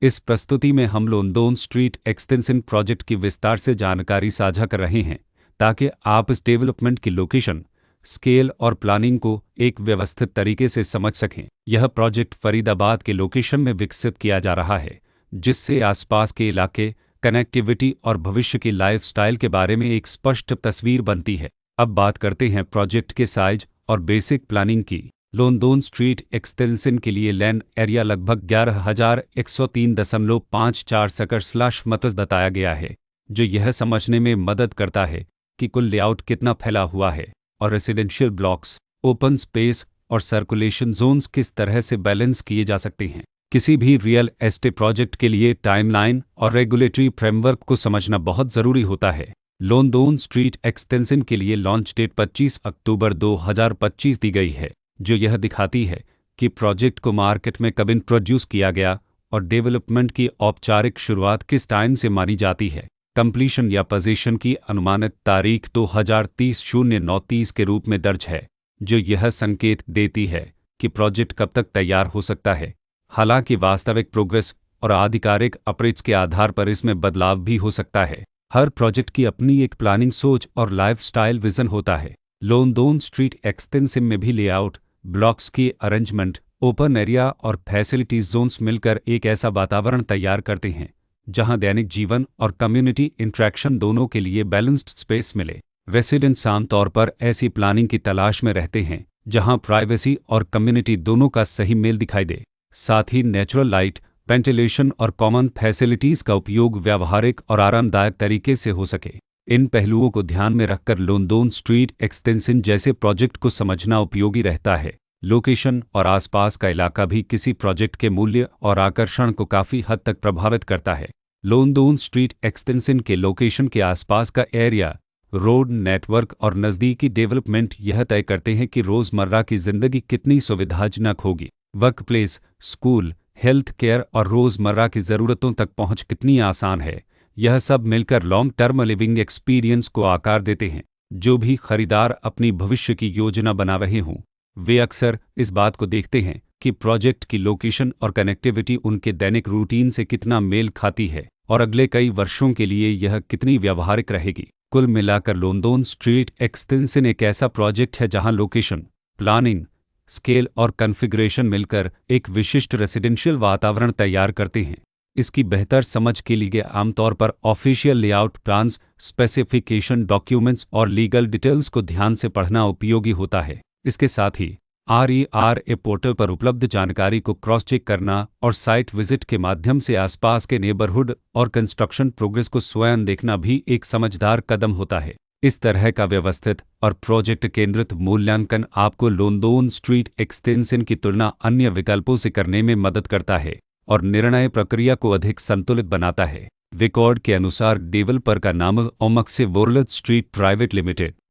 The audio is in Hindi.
इस प्रस्तुति में हम लोंदोन स्ट्रीट एक्सटेंशन प्रोजेक्ट की विस्तार से जानकारी साझा कर रहे हैं ताकि आप इस डेवलपमेंट की लोकेशन, स्केल और प्लानिंग को एक व्यवस्थित तरीके से समझ सकें। यह प्रोजेक्ट फरीदाबाद के लोकेशन में विकसित किया जा रहा है, जिससे आसपास के इलाके, कनेक्टिविटी और भविष्य की लाइफस्टाइल के बारे में एक स्पष्ट तस्वीर बनती है। अब बात करते हैं प्रोजेक्ट के साइज और बेसिक प्लानिंग की। लोंदोन स्ट्रीट एक्सटेंशन के लिए लैंड एरिया लगभग 11,103.54 एकड़ बताया गया है, जो यह समझने में मदद करता है कि कुल लेआउट कितना फैला हुआ है और रेसिडेंशियल ब्लॉक्स, ओपन स्पेस और सर्कुलेशन जोन्स किस तरह से बैलेंस किए जा सकते हैं। किसी भी रियल एस्टेट प्रोजेक्ट के लिए टाइमलाइन और रेगुलेटरी फ्रेमवर्क को समझना बहुत ज़रूरी होता है। लोंदोन स्ट्रीट एक्सटेंशन के लिए लॉन्च डेट 25 अक्टूबर 2025 दी गई है, जो यह दिखाती है कि प्रोजेक्ट को मार्केट में कब इंट्रोड्यूस किया गया और डेवलपमेंट की औपचारिक शुरुआत किस टाइम से मानी जाती है। कंप्लीशन या पोजीशन की अनुमानित तारीख 2030-09-30 के रूप में दर्ज है, जो यह संकेत देती है कि प्रोजेक्ट कब तक तैयार हो सकता है। हालांकि वास्तविक प्रोग्रेस और आधिकारिक अप्रोच के आधार पर इसमें बदलाव भी हो सकता है। हर प्रोजेक्ट की अपनी एक प्लानिंग सोच और लाइफस्टाइल विजन होता है। लोंदोन स्ट्रीट एक्सटेंशन में भी लेआउट, ब्लॉक्स की अरेंजमेंट, ओपन एरिया और फैसिलिटीज जोन्स मिलकर एक ऐसा वातावरण तैयार करते हैं जहां दैनिक जीवन और कम्युनिटी इंटरेक्शन दोनों के लिए बैलेंस्ड स्पेस मिले। रेसिडेंट्स आमतौर पर ऐसी प्लानिंग की तलाश में रहते हैं जहां प्राइवेसी और कम्युनिटी दोनों का सही मेल दिखाई दे। साथ ही नेचुरल लाइट, वेंटिलेशन और कॉमन फैसिलिटीज का उपयोग व्यावहारिक और आरामदायक तरीके से हो सके। इन पहलुओं को ध्यान में रखकर लोंदोन स्ट्रीट एक्सटेंशन जैसे प्रोजेक्ट को समझना उपयोगी रहता है। लोकेशन और आसपास का इलाका भी किसी प्रोजेक्ट के मूल्य और आकर्षण को काफ़ी हद तक प्रभावित करता है। लोंदोन स्ट्रीट एक्सटेंशन के लोकेशन के आसपास का एरिया, रोड नेटवर्क और नज़दीकी डेवलपमेंट यह तय करते हैं कि रोज़मर्रा की ज़िंदगी कितनी सुविधाजनक होगी। वर्कप्लेस, स्कूल, हेल्थ केयर और रोज़मर्रा की ज़रूरतों तक पहुंच कितनी आसान है। यह सब मिलकर लॉन्ग टर्म लिविंग एक्सपीरियंस को आकार देते हैं। जो भी खरीदार अपनी भविष्य की योजना बना रहे हों, वे अक्सर इस बात को देखते हैं कि प्रोजेक्ट की लोकेशन और कनेक्टिविटी उनके दैनिक रूटीन से कितना मेल खाती है और अगले कई वर्षों के लिए यह कितनी व्यावहारिक रहेगी। कुल मिलाकर लोंदोन स्ट्रीट एक्सटेंशन एक ऐसा प्रोजेक्ट है जहां लोकेशन, प्लानिंग, स्केल और कॉन्फ़िगरेशन मिलकर एक विशिष्ट रेसिडेंशियल वातावरण तैयार करते हैं। इसकी बेहतर समझ के लिए आमतौर पर official layout plans, specification documents और लीगल डिटेल्स को ध्यान से पढ़ना उपयोगी होता है। इसके साथ ही RERA पोर्टल पर उपलब्ध जानकारी को क्रॉस चेक करना और साइट विजिट के माध्यम से आसपास के नेबरहुड और कंस्ट्रक्शन प्रोग्रेस को स्वयं देखना भी एक समझदार कदम होता है। इस तरह का व्यवस्थित और प्रोजेक्ट केंद्रित मूल्यांकन आपको लोंदोन स्ट्रीट एक्सटेंशन की तुलना अन्य विकल्पों से करने में मदद करता है और निर्णय प्रक्रिया को अधिक संतुलित बनाता है। रिकॉर्ड के अनुसार डेवलपर का नाम ओमक्से वोरलथ स्ट्रीट प्राइवेट लिमिटेड